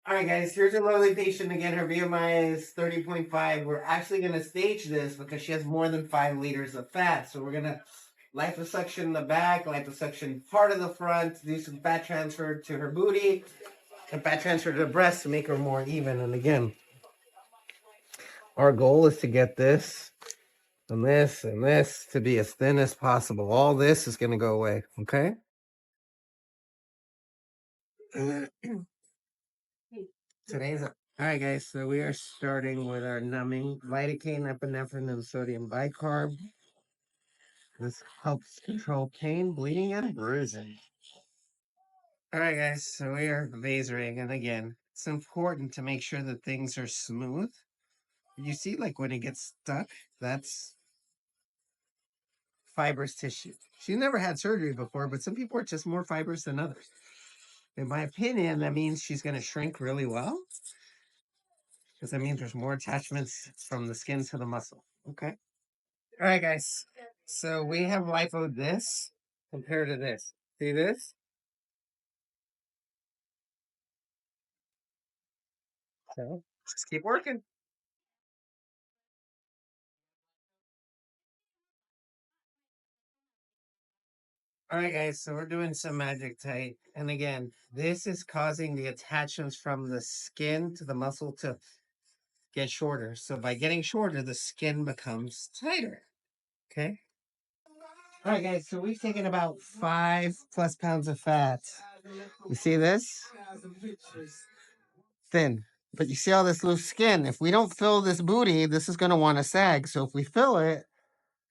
All right, guys, here's a lovely patient again. Her BMI is 30.5. We're actually going to stage this because she has more than 5 liters of fat. So we're going to liposuction the back, liposuction part of the front, do some fat transfer to her booty, and fat transfer to the breast to make her more even. And again, our goal is to get this and this to be as thin as possible. All this is going to go away, okay? Today's all right, guys. So we are starting with our numbing lidocaine, epinephrine, and sodium bicarb. This helps control pain, bleeding, and bruising. All right, guys. So we are vasoring, and again, it's important to make sure that things are smooth. You see, like when it gets stuck, that's fibrous tissue. She never had surgery before, but some people are just more fibrous than others. In my opinion, that means she's going to shrink really well because that means there's more attachments from the skin to the muscle. Okay. All right, guys. So we have lipo this compared to this. See this? So just keep working. All right, guys. So we're doing some magic tight. And again, this is causing the attachments from the skin to the muscle to get shorter. So by getting shorter, the skin becomes tighter. Okay. All right, guys. So we've taken about 5+ pounds of fat. You see this? Thin. But you see all this loose skin. If we don't fill this booty, this is going to want to sag. So if we fill it,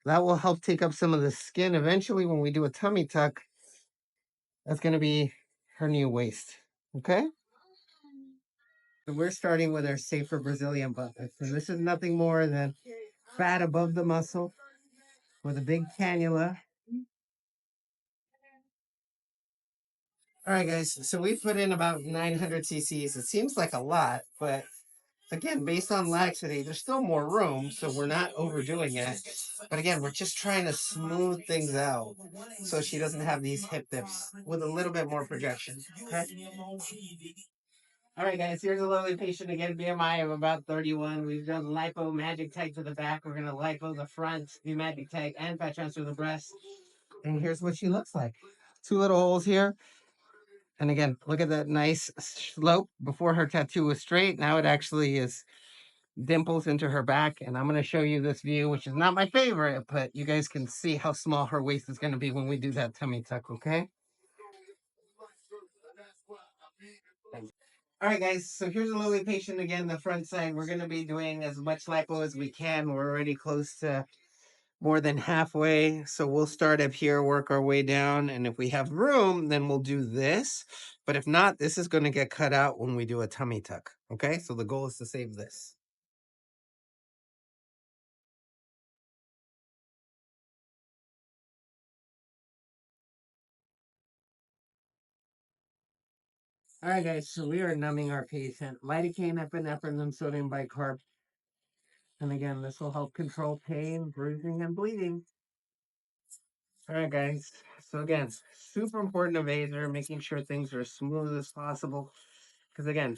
that will help take up some of the skin. Eventually, when we do a tummy tuck, that's going to be her new waist. Okay? So we're starting with our safer Brazilian butt lift. So this is nothing more than fat above the muscle with a big cannula. All right, guys. So we put in about 900 cc's. It seems like a lot, but again, based on laxity, there's still more room, so we're not overdoing it. But again, we're just trying to smooth things out so she doesn't have these hip dips with a little bit more projection. Okay? All right, guys, here's a lovely patient again, BMI of about 31. We've done lipo magic tight to the back. We're going to lipo the front, do magic tight, and fat transfer the breast. And here's what she looks like. 2 little holes here. And again, look at that nice slope. Before her tattoo was straight. Now it actually is dimples into her back. And I'm going to show you this view, which is not my favorite, but you guys can see how small her waist is going to be when we do that tummy tuck, okay? All right, guys. So here's a lovely patient again, the front side. We're going to be doing as much lipo as we can. We're already close to more than halfway. So we'll start up here, work our way down. And if we have room, then we'll do this. But if not, this is going to get cut out when we do a tummy tuck. Okay. So the goal is to save this. All right, guys. So we are numbing our patient. Lidocaine, epinephrine, and sodium bicarb. And again, this will help control pain, bruising, and bleeding. All right, guys. So again, super important to Vaser, making sure things are as smooth as possible. Because again,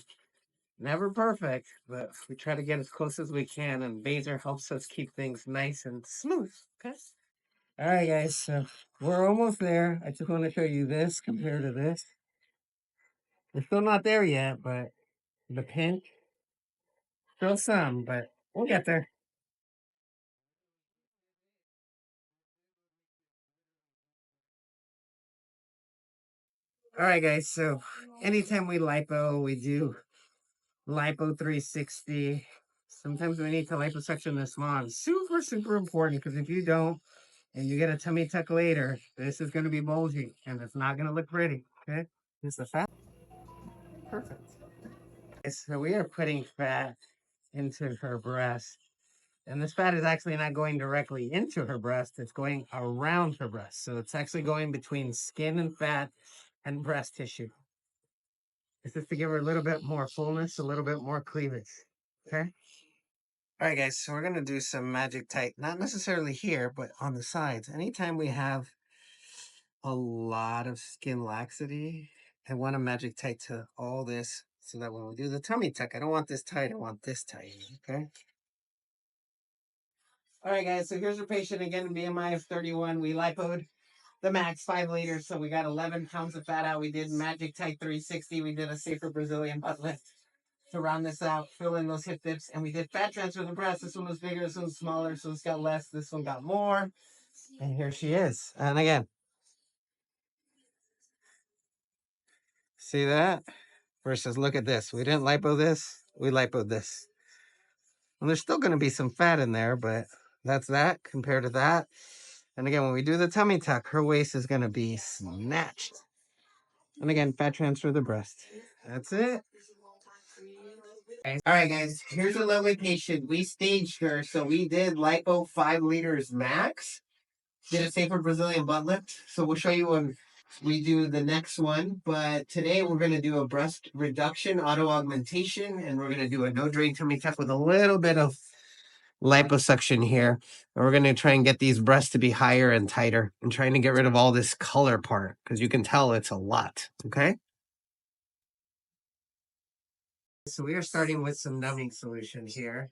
never perfect, but we try to get as close as we can, and Vaser helps us keep things nice and smooth. Okay. All right, guys. So we're almost there. I just want to show you this compared to this. We're still not there yet, but the pinch, still some, but we'll get there. All right, guys. So anytime we lipo, we do lipo 360. Sometimes we need to liposuction the small. Super, super important because if you don't and you get a tummy tuck later, this is going to be bulgy and it's not going to look pretty. Okay. Is the fat perfect? So we are putting fat into her breast. And this fat is actually not going directly into her breast, it's going around her breast. So it's actually going between skin and fat and breast tissue. This is to give her a little bit more fullness, a little bit more cleavage. Okay. All right, guys, so we're going to do some magic tight, not necessarily here, but on the sides. Anytime we have a lot of skin laxity, I want to magic tight to all this So that when we do the tummy tuck, I don't want this tight, I want this tight, okay? All right, guys, so here's our patient again, BMI of 31. We lipoed the max 5 liters, so we got 11 pounds of fat out. We did Magic Tight 360. We did a safer Brazilian butt lift to round this out, fill in those hip dips, and we did fat transfer of the breast. This one was bigger, this one's smaller, so this got less, this one got more. And here she is. And again, see that? Versus look at this. We didn't lipo this, we lipoed this. And there's still going to be some fat in there, but that's that compared to that. And again, when we do the tummy tuck, her waist is going to be snatched. And again, fat transfer of the breast. That's it. All right, guys, here's a lovely patient. We staged her. So we did lipo 5 liters max. Did a safer Brazilian butt lift. So we'll show you when we do the next one. But today we're going to do a breast reduction auto-augmentation. And we're going to do a no-drain tummy tuck with a little bit of liposuction here. And we're going to try and get these breasts to be higher and tighter. And trying to get rid of all this color part. Because you can tell it's a lot. Okay? So we are starting with some numbing solution here.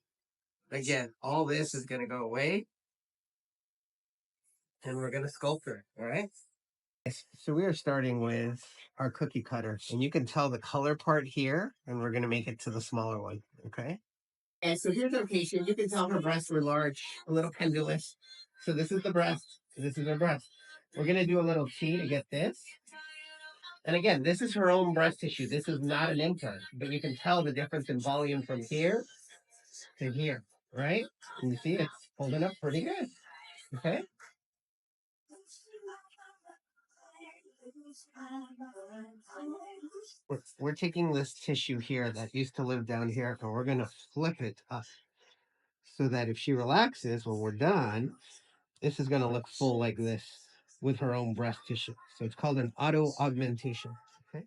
Again, all this is going to go away. And we're going to sculpt her. All right? So we are starting with our cookie cutter. And you can tell the color part here. And we're going to make it to the smaller one. Okay? And so here's our patient. You can tell her breasts were large, a little pendulous. So this is the breast. This is her breast. We're going to do a little T to get this. And again, this is her own breast tissue. This is not an implant. But you can tell the difference in volume from here to here. Right? And you see it's holding up pretty good. Okay? We're taking this tissue here that used to live down here, and we're going to flip it up so that if she relaxes when we're done, this is going to look full like this with her own breast tissue. So it's called an auto-augmentation. Okay.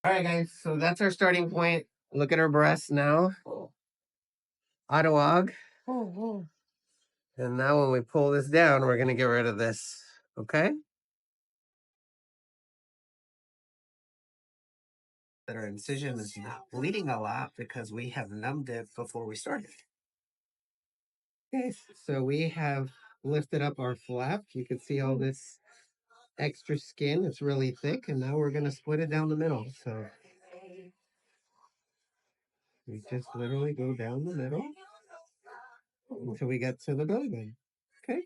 All right, guys. So that's our starting point. Look at her breasts now. Auto-aug. And now when we pull this down, we're going to get rid of this. Okay. That our incision is not bleeding a lot because we have numbed it before we started. Okay, so we have lifted up our flap. You can see all this extra skin. It's really thick, and now we're going to split it down the middle. So we just literally go down the middle until we get to the belly button. Okay.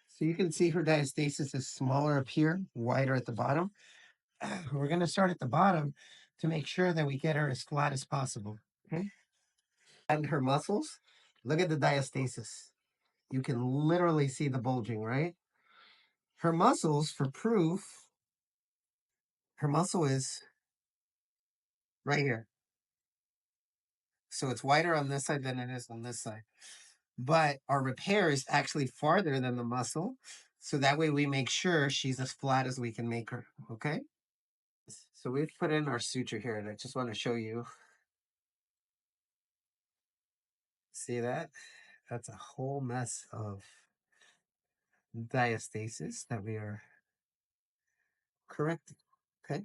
So you can see her diastasis is smaller up here, wider at the bottom. We're going to start at the bottom to make sure that we get her as flat as possible. Okay. And her muscles, look at the diastasis. You can literally see the bulging, right? Her muscles, for proof, her muscle is right here. So it's wider on this side than it is on this side. But our repair is actually farther than the muscle. So that way we make sure she's as flat as we can make her. Okay. So we've put in our suture here, and I just want to show you. See that? That's a whole mess of diastasis that we are correcting. Okay.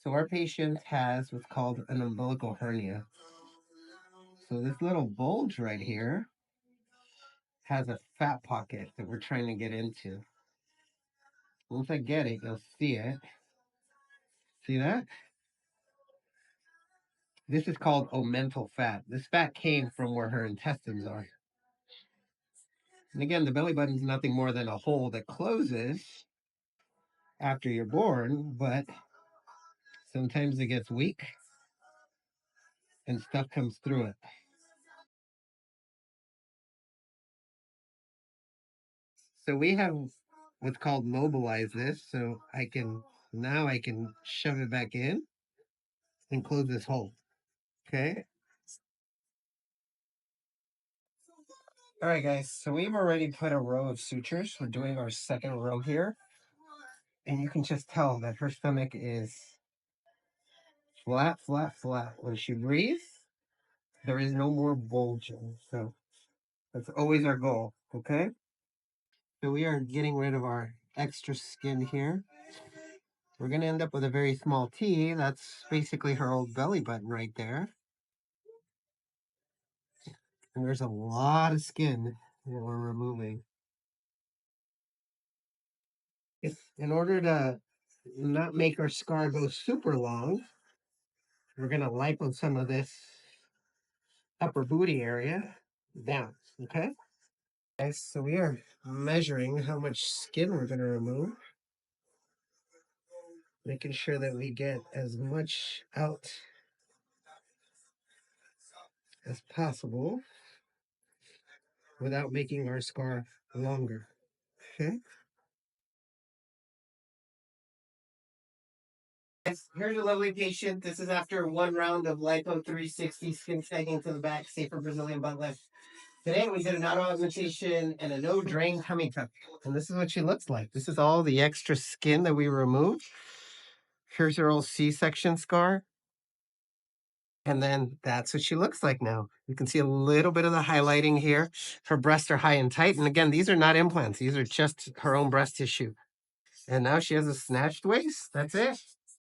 So our patient has what's called an umbilical hernia. So this little bulge right here has a fat pocket that we're trying to get into. Once I get it, you'll see it. See that? This is called omental fat. This fat came from where her intestines are. And again, the belly button is nothing more than a hole that closes after you're born, but sometimes it gets weak and stuff comes through it. So we have what's called mobilize this. So now I can shove it back in and close this hole. Okay. All right, guys. So we've already put a row of sutures. We're doing our second row here. And you can just tell that her stomach is flat, flat, flat. When she breathes, there is no more bulging. So that's always our goal, okay? So we are getting rid of our extra skin here. we're going to end up with a very small T. That's basically her old belly button right there. And there's a lot of skin that we're removing. In order to not make our scar go super long, we're going to lipo some of this upper booty area down, okay? Okay, so we are measuring how much skin we're going to remove, making sure that we get as much out as possible without making our scar longer, okay? Here's a lovely patient. This is after one round of Lipo 360 skin sagging to the back, safer Brazilian butt lift. Today we did an auto-augmentation and a no-drain tummy tuck. And this is what she looks like. This is all the extra skin that we removed. Here's her old C-section scar. And then that's what she looks like now. You can see a little bit of the highlighting here. Her breasts are high and tight. And again, these are not implants. These are just her own breast tissue. And now she has a snatched waist. That's it.